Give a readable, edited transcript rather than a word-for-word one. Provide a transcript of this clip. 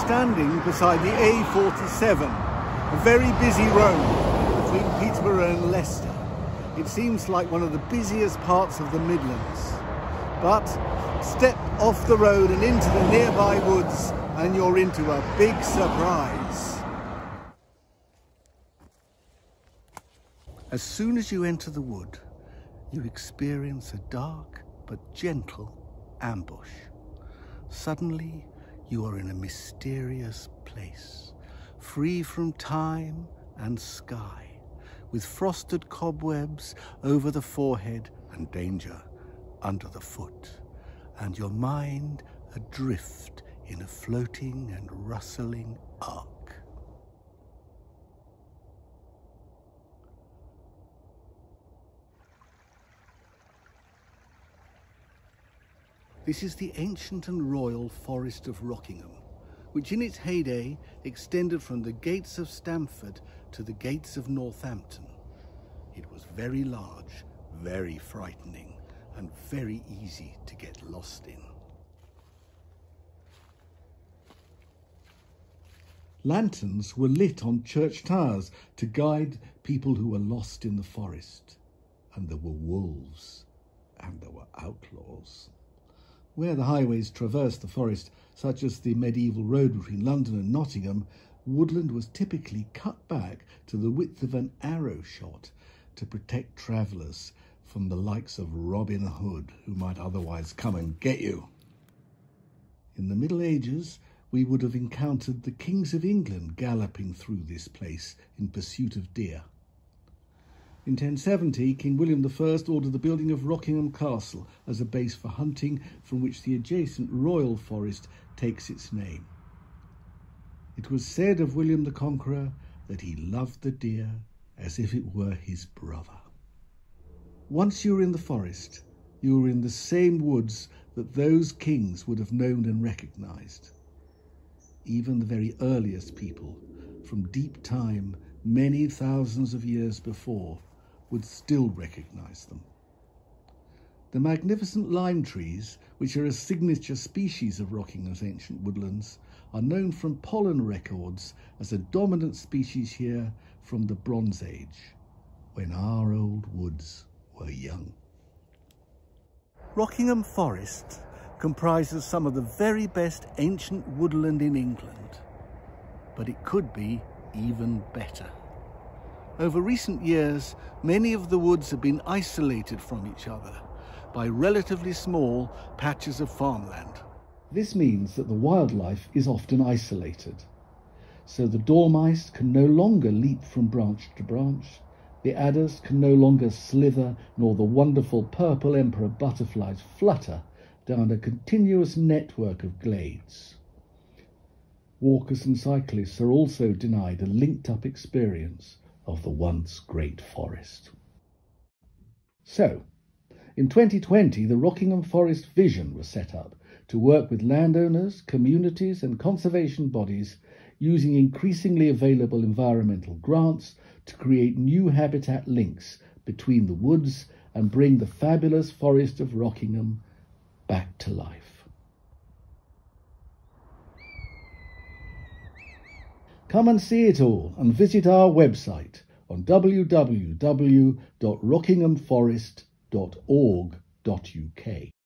standing beside the A47, a very busy road between Peterborough and Leicester. It seems like one of the busiest parts of the Midlands. But step off the road and into the nearby woods and you're into a big surprise. As soon as you enter the wood, you experience a dark but gentle ambush. Suddenly, you are in a mysterious place, free from time and sky, with frosted cobwebs over the forehead and danger under the foot, and your mind adrift in a floating and rustling arc. This is the ancient and royal Forest of Rockingham, which in its heyday extended from the gates of Stamford to the gates of Northampton. It was very large, very frightening, and very easy to get lost in. Lanterns were lit on church towers to guide people who were lost in the forest. And there were wolves, and there were outlaws. Where the highways traversed the forest, such as the medieval road between London and Nottingham, woodland was typically cut back to the width of an arrow shot to protect travellers from the likes of Robin Hood, who might otherwise come and get you. In the Middle Ages, we would have encountered the kings of England galloping through this place in pursuit of deer. In 1070, King William I ordered the building of Rockingham Castle as a base for hunting, from which the adjacent royal forest takes its name. It was said of William the Conqueror that he loved the deer as if it were his brother. Once you were in the forest, you were in the same woods that those kings would have known and recognised. Even the very earliest people, from deep time, many thousands of years before, would still recognise them. The magnificent lime trees, which are a signature species of Rockingham's ancient woodlands, are known from pollen records as a dominant species here from the Bronze Age, when our old woods were young. Rockingham Forest comprises some of the very best ancient woodland in England, but it could be even better. Over recent years, many of the woods have been isolated from each other by relatively small patches of farmland. This means that the wildlife is often isolated. So the dormice can no longer leap from branch to branch, the adders can no longer slither, nor the wonderful purple emperor butterflies flutter down a continuous network of glades. Walkers and cyclists are also denied a linked-up experience of the once great forest. So, in 2020, the Rockingham Forest Vision was set up to work with landowners, communities and conservation bodies using increasingly available environmental grants to create new habitat links between the woods and bring the fabulous Forest of Rockingham back to life. Come and see it all and visit our website on www.rockinghamforest.org.uk.